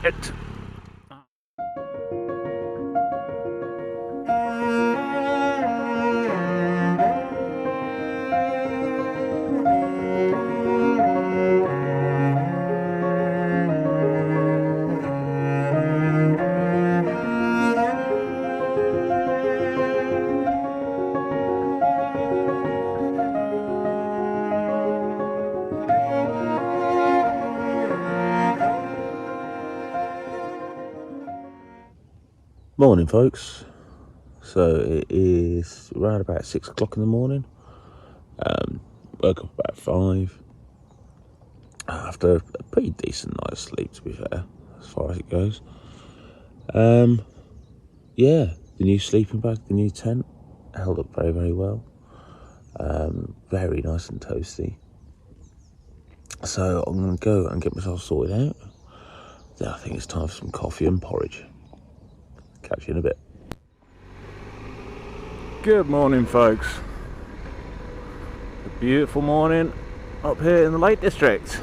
Shit. Morning, folks. So it is around about 6 o'clock in the morning. Woke up about 5 after a pretty decent night's sleep, to be fair, as far as it goes. Yeah, the new sleeping bag, the new tent, held up very, very well. Very nice and toasty. So I'm going to go and get myself sorted out. Then I think it's time for some coffee and porridge. Catch you in a bit. Good morning, folks. A beautiful morning up here in the Lake District.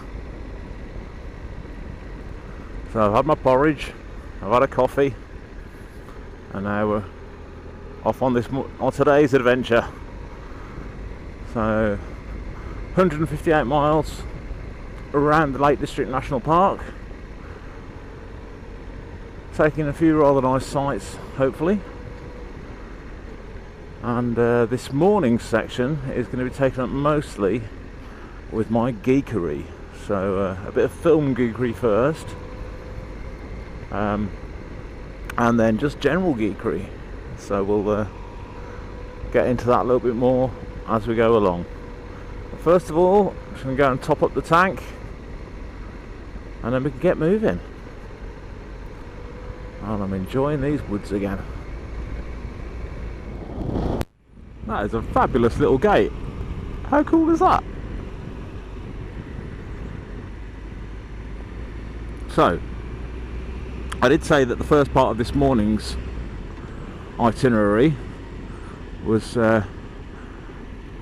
So I've had my porridge, I've had a coffee, and now we're off on today's adventure. So 158 miles around the Lake District National Park, taking a few rather nice sights, hopefully. And this morning's section is going to be taken up mostly with my geekery. So a bit of film geekery first, and then just general geekery. So we'll get into that a little bit more as we go along. But first of all, I'm just going to go and top up the tank, and then we can get moving. And I'm enjoying these woods again. That is a fabulous little gate. How cool is that? So, I did say that the first part of this morning's itinerary was to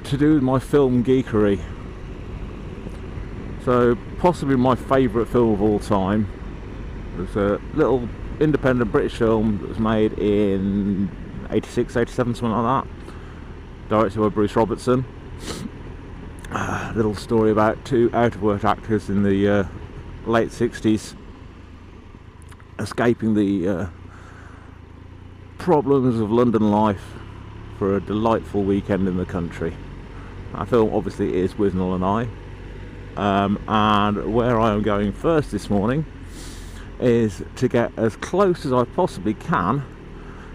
do with my film geekery. So, possibly my favourite film of all time was a little independent British film that was made in 86, 87, something like that. Directed by Bruce Robertson. A little story about two out-of-work actors in the late 60s escaping the problems of London life for a delightful weekend in the country. That film obviously is Wiznell and I. And where I am going first this morning is to get as close as I possibly can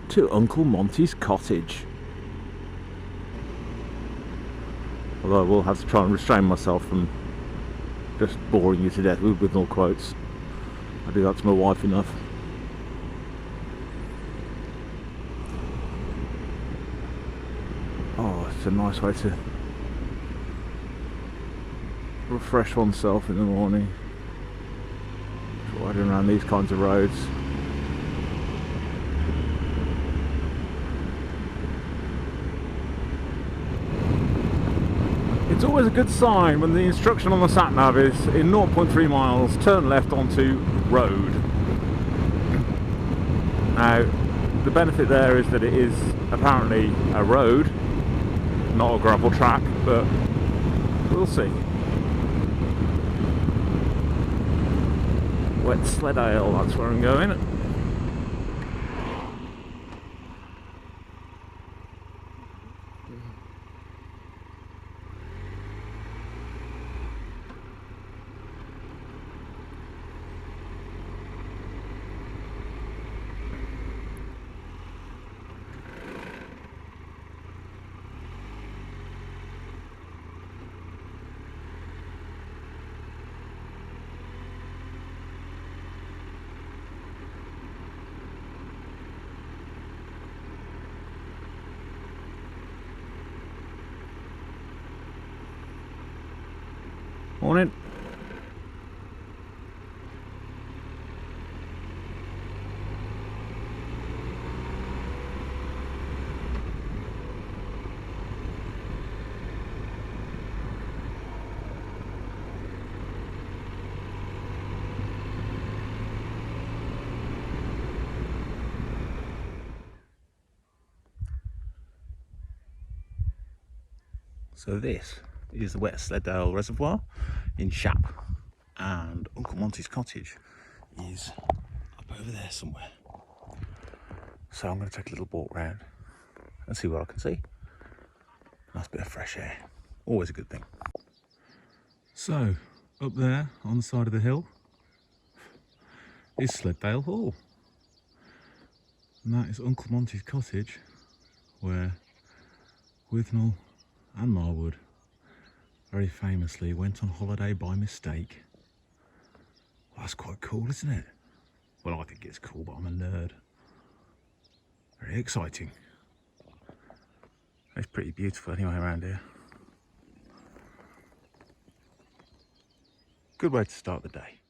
to Uncle Monty's cottage. Although I will have to try and restrain myself from just boring you to death with no quotes. I do that to my wife enough. Oh, it's a nice way to refresh oneself in the morning, riding around these kinds of roads. It's always a good sign when the instruction on the sat-nav is in 0.3 miles, turn left onto road. Now, the benefit there is that it is apparently a road, not a gravel track, but we'll see. Wet Sleddale, that's where I'm going. Morning. So this is the Wet Sleddale Reservoir in Shap, and Uncle Monty's cottage is up over there somewhere. So I'm going to take a little walk round and see what I can see. Nice bit of fresh air, always a good thing. So up there on the side of the hill is Sleddale Hall, and that is Uncle Monty's cottage, where Withnell and Marwood very famously went on holiday by mistake. Well, that's quite cool, isn't it? Well, I think it's cool, but I'm a nerd. Very exciting. It's pretty beautiful anyway around here. Good way to start the day.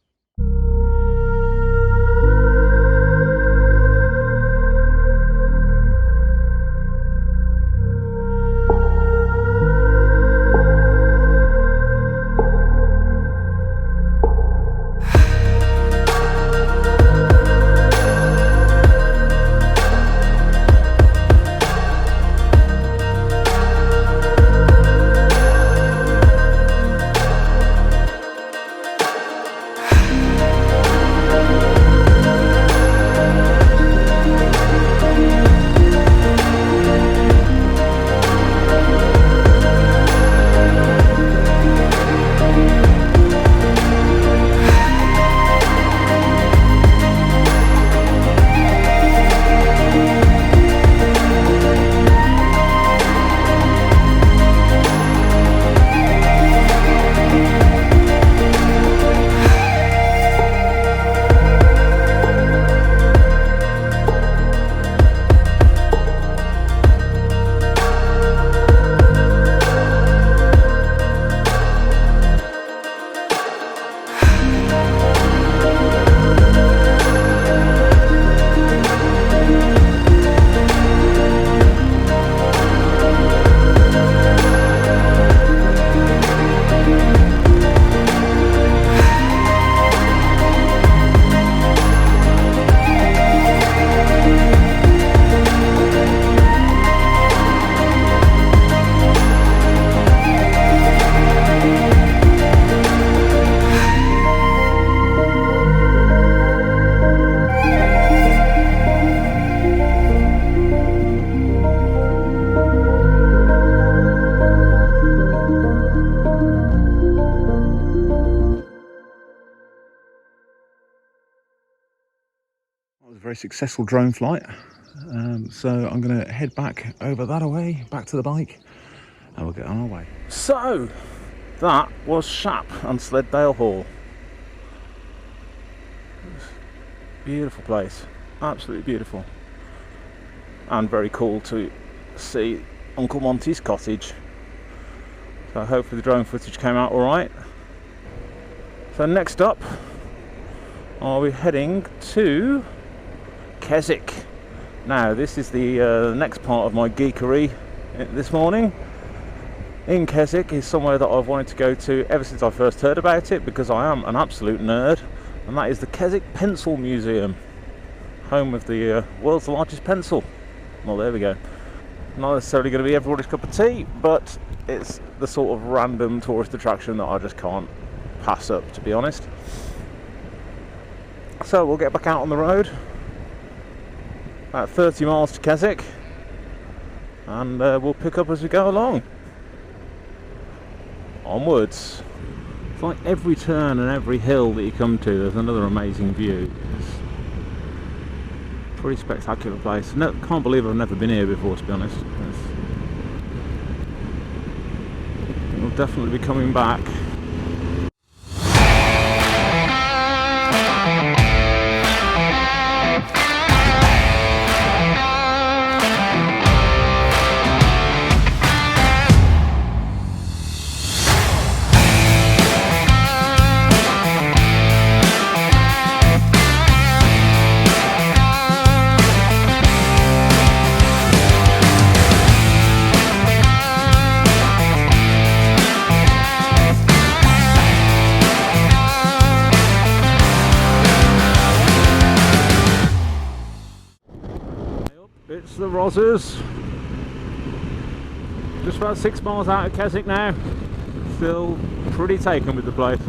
Very successful drone flight, so I'm going to head back over that away, back to the bike, and we'll get on our way. So that was Shap and Sleddale Hall. Beautiful place, absolutely beautiful, and very cool to see Uncle Monty's cottage. So hopefully the drone footage came out alright. So next up, I'll be heading to Keswick. Now this is the next part of my geekery this morning. In Keswick is somewhere that I've wanted to go to ever since I first heard about it, because I am an absolute nerd, and that is the Keswick Pencil Museum, home of the world's largest pencil. Well, there we go. Not necessarily going to be everybody's cup of tea, but it's the sort of random tourist attraction that I just can't pass up, to be honest. So we'll get back out on the road, about 30 miles to Keswick, and we'll pick up as we go along. Onwards. It's like every turn and every hill that you come to, there's another amazing view. It's a pretty spectacular place. No, can't believe I've never been here before, to be honest. We'll definitely be coming back. It's the Rozzers. Just about 6 miles out of Keswick now. Still pretty taken with the place.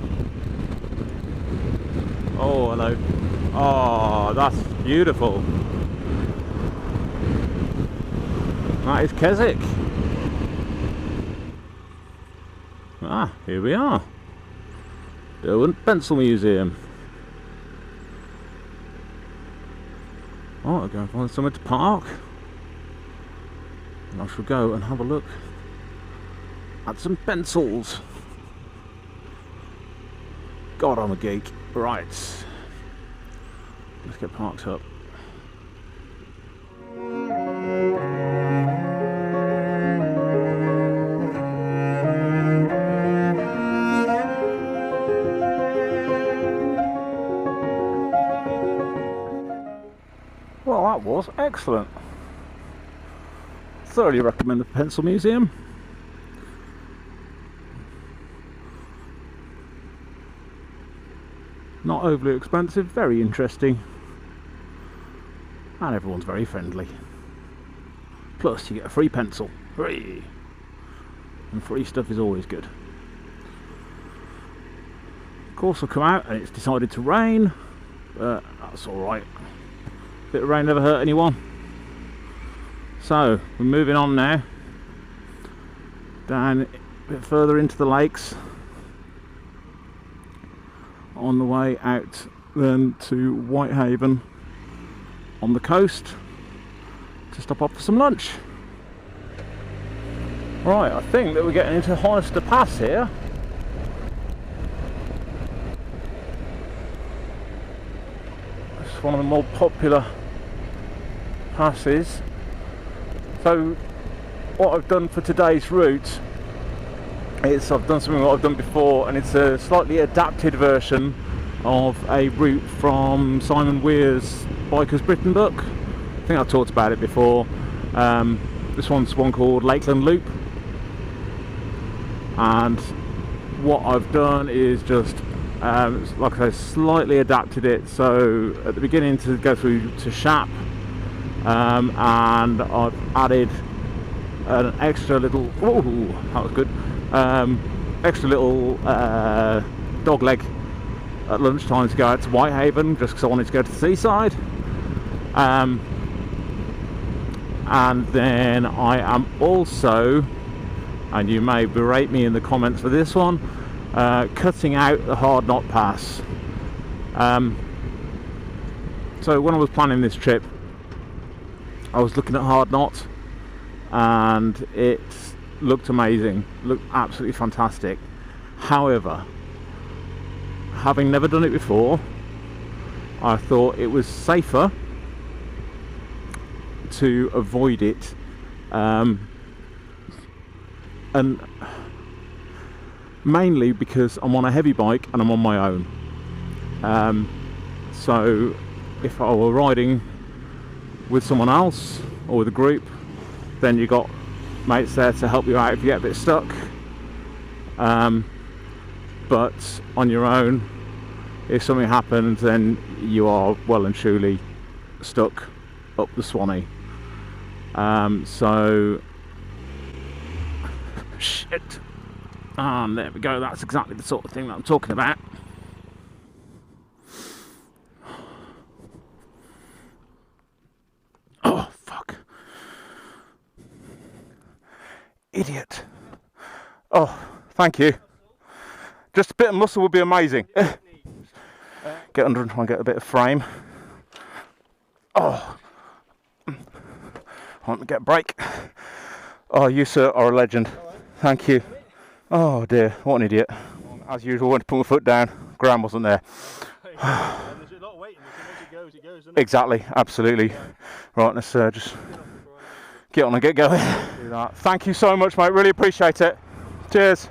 Oh, hello. Oh, that's beautiful. That is Keswick. Ah, here we are. Derwent Pencil Museum. Oh, I'll go and find somewhere to park. And I shall go and have a look at some pencils. God, I'm a geek. Right. Let's get parked up. Well, that was excellent. Thoroughly recommend the Pencil Museum. Not overly expensive, very interesting, and everyone's very friendly. Plus you get a free pencil. Free! And free stuff is always good. Of course I've come out and it's decided to rain, but that's alright. Bit of rain never hurt anyone. So we're moving on now, down a bit further into the lakes, on the way out then to Whitehaven on the coast to stop off for some lunch. Right, I think that we're getting into Honister Pass here. It's one of the more popular passes. So what I've done for today's route is I've done something that I've done before, and it's a slightly adapted version of a route from Simon Weir's Bikers Britain book. I think I've talked about it before. This one's one called Lakeland Loop, and what I've done is just like I say, slightly adapted it. So at the beginning to go through to Shap, and I've added an extra little, oh that was good, extra little dog leg at lunchtime to go out to Whitehaven, just because I wanted to go to the seaside. And then I am also, and you may berate me in the comments for this one, cutting out the Hard Knot Pass. So when I was planning this trip, I was looking at Hard Knot, and it looked amazing, looked absolutely fantastic. However, having never done it before, I thought it was safer to avoid it, and mainly because I'm on a heavy bike and I'm on my own. So if I were riding with someone else or with a group, then you got mates there to help you out if you get a bit stuck. But on your own, if something happens, then you are well and truly stuck up the Swanee. So shit. And there we go, that's exactly the sort of thing that I'm talking about. Oh fuck. Idiot. Oh, thank you. Just a bit of muscle would be amazing. Get under and try and get a bit of frame. Oh. Let me get a break. Oh, you sir are a legend. Thank you. Oh dear, what an idiot. As usual, went to put my foot down, ground wasn't there. There's a lot of weight in this, and once it goes, doesn't it? Exactly, absolutely. Right, let's just get on and get going. Do that. Thank you so much, mate, really appreciate it. Cheers.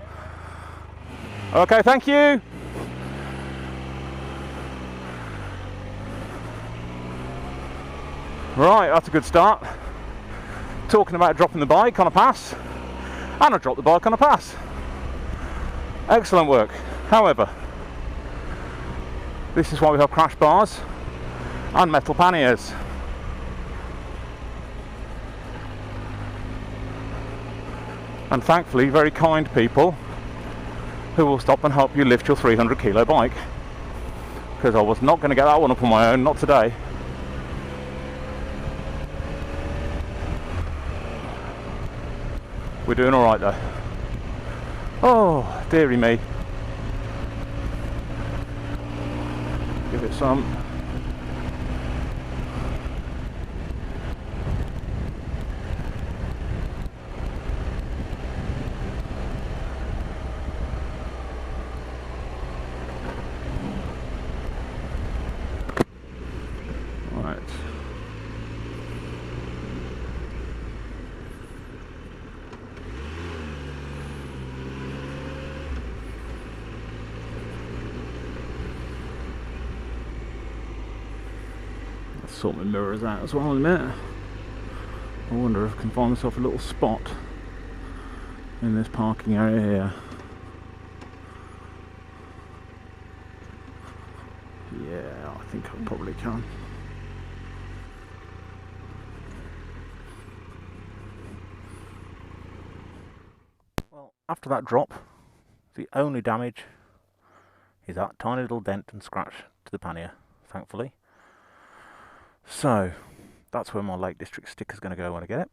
Okay, thank you. Right, that's a good start. Talking about dropping the bike on a pass, and I dropped the bike on a pass. Excellent work. However, this is why we have crash bars and metal panniers. and thankfully very kind people who will stop and help you lift your 300 kilo bike, because I was not going to get that one up on my own, not today. We're doing alright though. Oh, dearie me. Give it some. Right. Let's sort my mirrors out as well in a minute. I wonder if I can find myself a little spot in this parking area here. Yeah, I think I probably can. Well, after that drop, the only damage is that tiny little dent and scratch to the pannier, thankfully. So, that's where my Lake District sticker is going to go when I get it.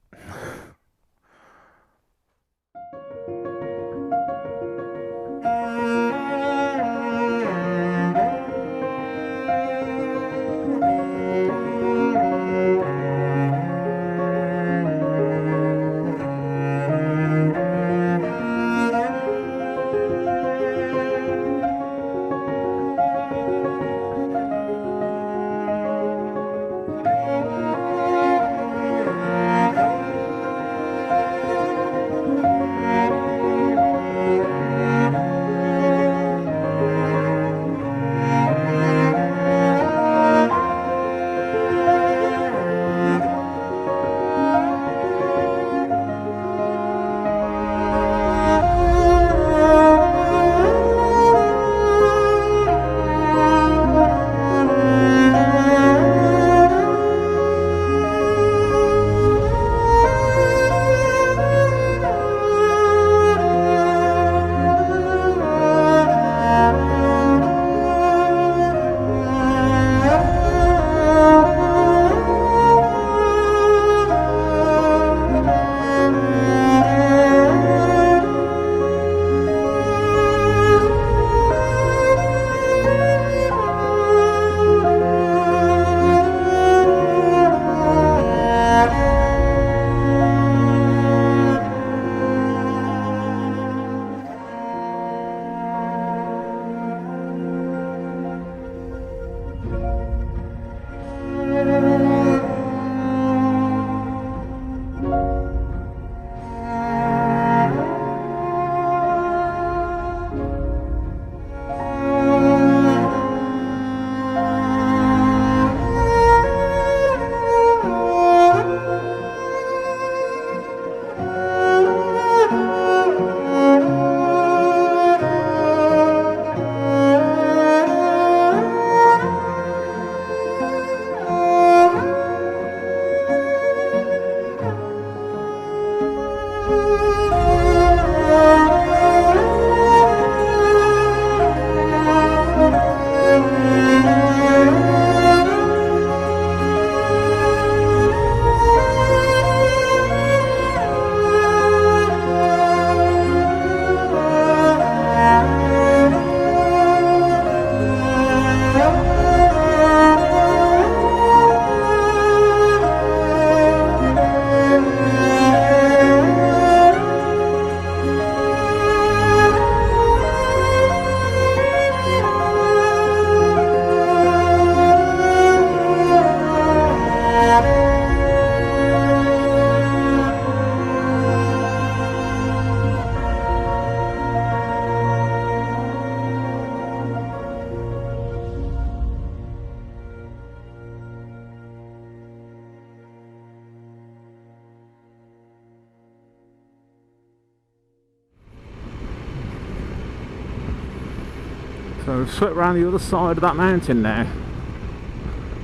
So we've swept around the other side of that mountain now,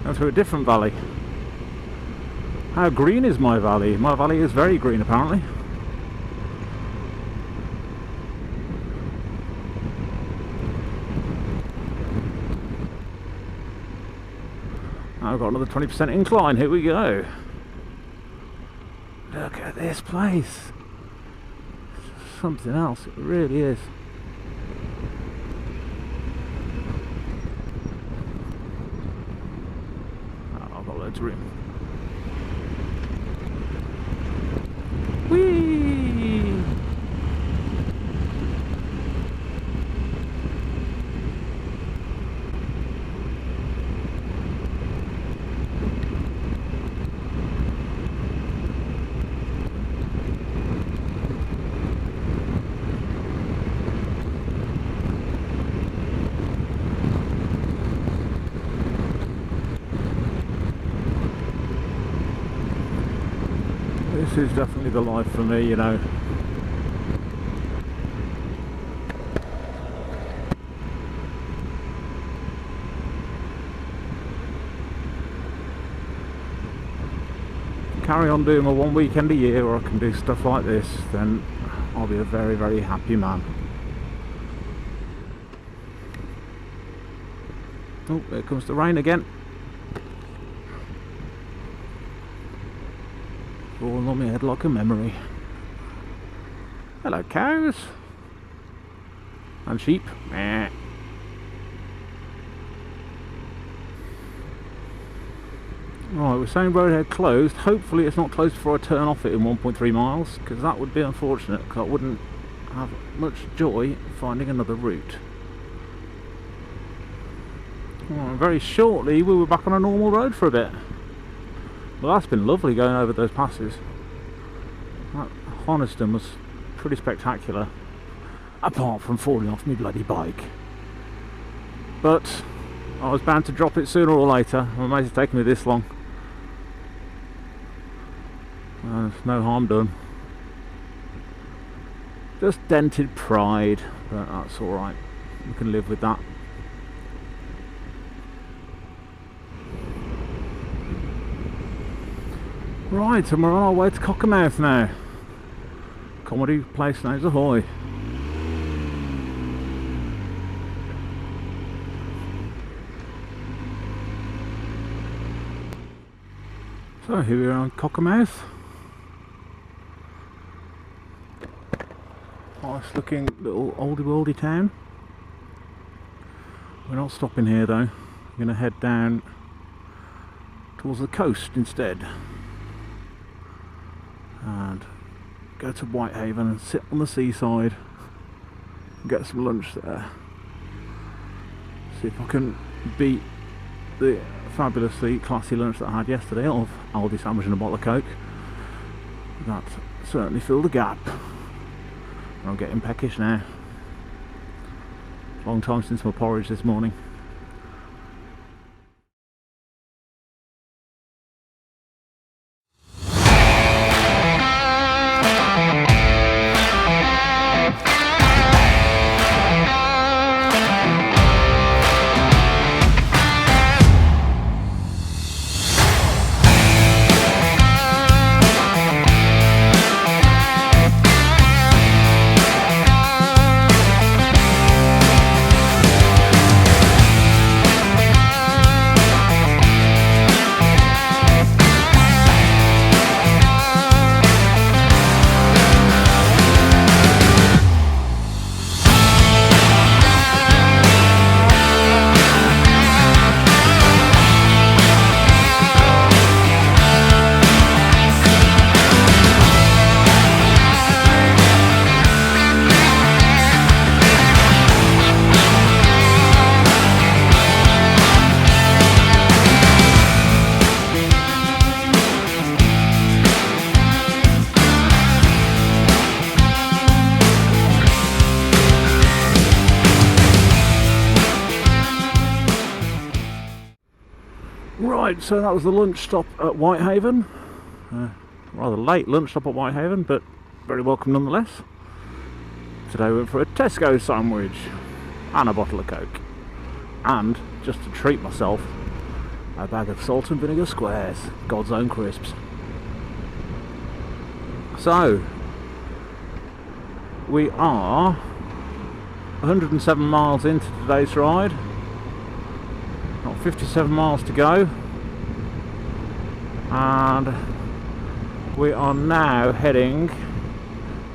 and through a different valley. How green is my valley? My valley is very green apparently. I've got another 20% incline. Here we go. Look at this place. It's something else. It really is. Oh, I've got loads of room. Whee! This is definitely the life for me, you know. Carry on doing my one weekend a year, or I can do stuff like this, then I'll be a very, very happy man. Oh, there comes the rain again. Falling on my head like a memory. Hello, cows. And sheep. Meh. Right, we're saying roadhead closed. Hopefully it's not closed before I turn off it in 1.3 miles, because that would be unfortunate, because I wouldn't have much joy finding another route. Right, very shortly we were back on a normal road for a bit. Well, that's been lovely going over those passes. That Honister was pretty spectacular, apart from falling off my bloody bike. But I was bound to drop it sooner or later. I'm amazed it's taken me this long. There's no harm done. Just dented pride, but that's alright. We can live with that. Right, and we're on our way to Cockermouth now. Comedy place names ahoy. So here we are on Cockermouth. Nice looking little oldie worldy town. We're not stopping here though. We're going to head down towards the coast instead. And go to Whitehaven and sit on the seaside and get some lunch there. See if I can beat the fabulously classy lunch that I had yesterday of Aldi sandwich and a bottle of Coke. That certainly filled the gap. I'm getting peckish now. Long time since my porridge this morning. Right, so that was the lunch stop at Whitehaven. Rather late lunch stop at Whitehaven, but very welcome nonetheless. Today we went for a Tesco sandwich and a bottle of Coke. And, just to treat myself, a bag of salt and vinegar squares, God's own crisps. So, we are 107 miles into today's ride. Got 57 miles to go. and we are now heading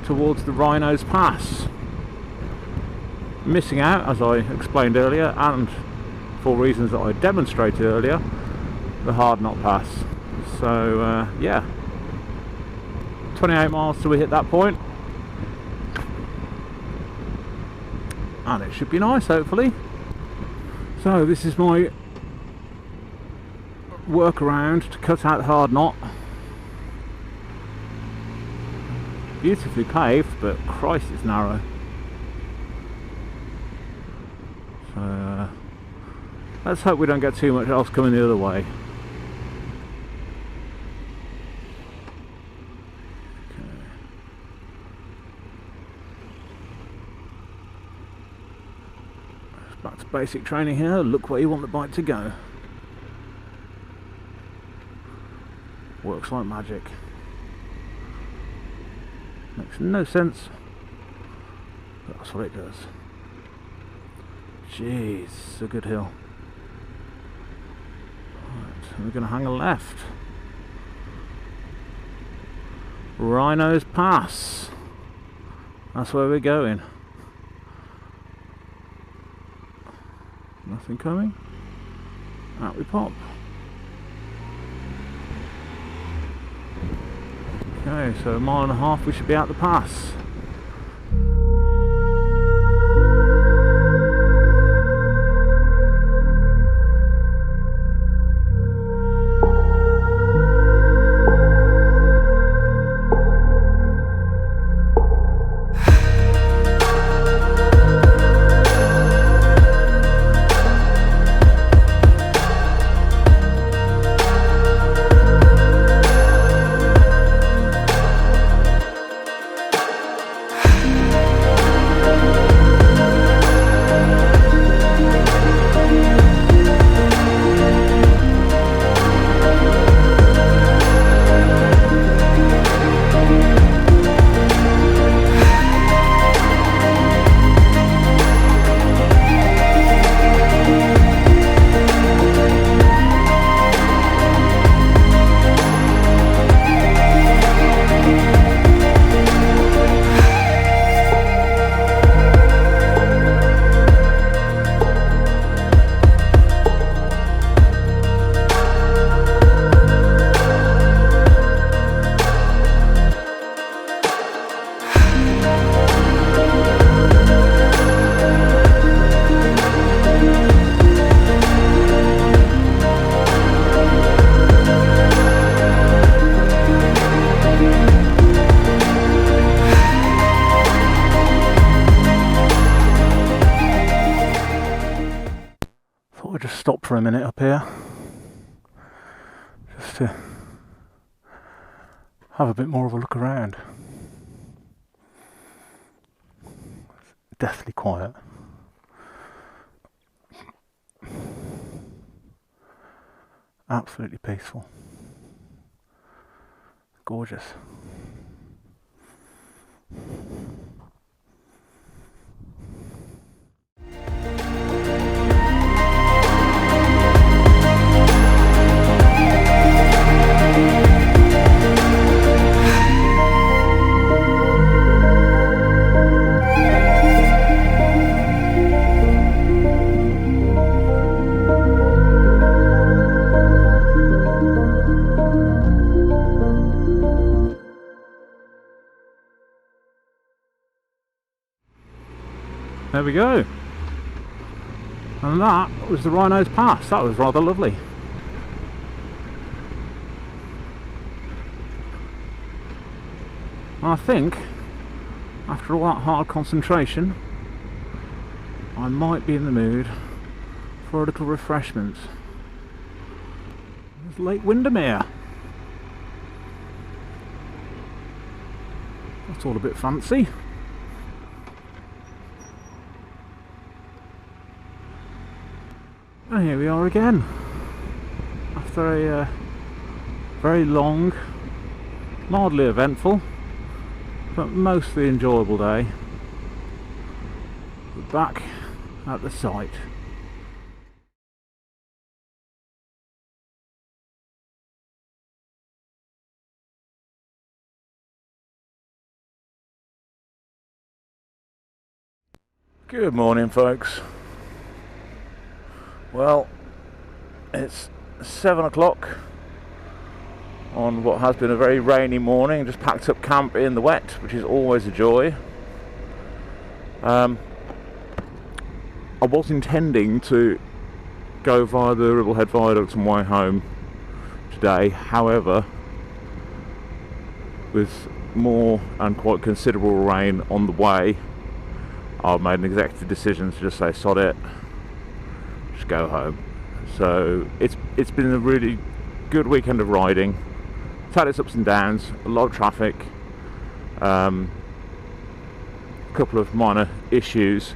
towards the Wrynose Pass. Missing out, as I explained earlier, and for reasons that I demonstrated earlier, the Hard Knot Pass. So yeah, 28 miles till we hit that point, and it should be nice, hopefully. So this is my workaround to cut out the hard knot. Beautifully paved, but Christ, it's narrow. So let's hope we don't get too much else coming the other way. Back to basic training here. Look where you want the bike to go. Works like magic. Makes no sense, but that's what it does. Jeez, it's a good hill. Right, we're going to hang a left. Wrynose Pass. That's where we're going. Nothing coming. Out we pop. Okay, so 1.5 miles we should be out the pass. Just stop for a minute up here just to have a bit more of a look around. It's deathly quiet. Absolutely peaceful. Gorgeous. There we go, and that was the Wrynose Pass. That was rather lovely. And I think after all that hard concentration I might be in the mood for a little refreshment. There's Lake Windermere. That's all a bit fancy. And here we are again, after a very long, mildly eventful, but mostly enjoyable day. We're back at the site. Good morning, folks. Well, it's 7 o'clock on what has been a very rainy morning. Just packed up camp in the wet, which is always a joy. I was intending to go via the Ribblehead Viaduct on my way home today. However, with more and quite considerable rain on the way, I've made an executive decision to just say sod it, just go home. So it's been a really good weekend of riding. It's had its ups and downs, a lot of traffic, a couple of minor issues,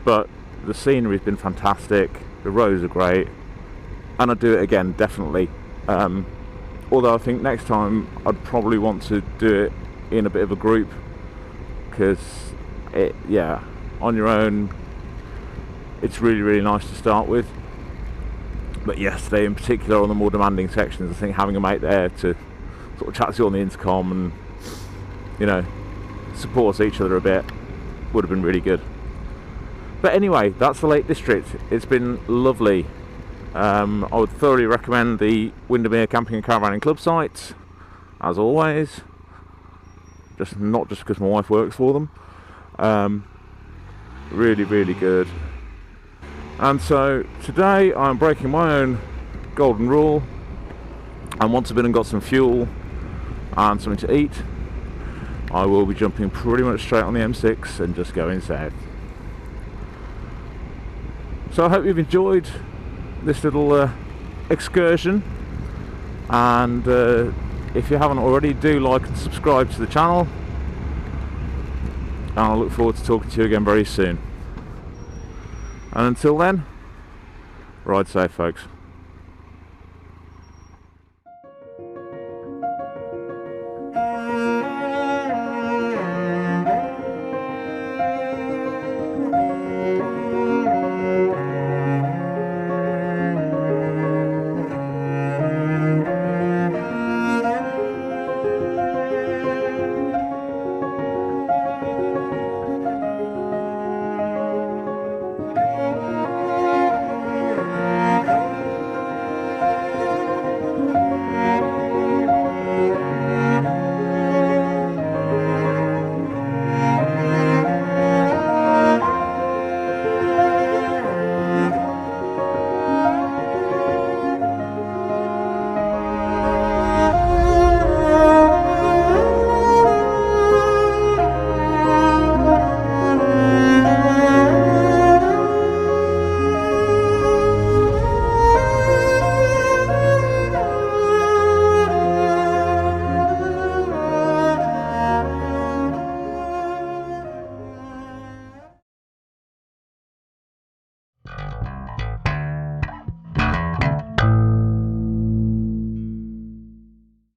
but the scenery's been fantastic, the roads are great, and I'd do it again, definitely. Although I think next time I'd probably want to do it in a bit of a group, because on your own it's really nice to start with, but yesterday in particular on the more demanding sections, I think having a mate there to sort of chat to you on the intercom and, you know, support each other a bit would have been really good. But anyway, that's the Lake District. It's been lovely. I would thoroughly recommend the Windermere Camping and Caravanning Club site, as always. Not just because my wife works for them. Really good. And so today I'm breaking my own golden rule, and once I've been and got some fuel and something to eat, I will be jumping pretty much straight on the M6 and just going south. So I hope you've enjoyed this little excursion, and if you haven't already, do like and subscribe to the channel, and I look forward to talking to you again very soon. And until then, ride safe, folks.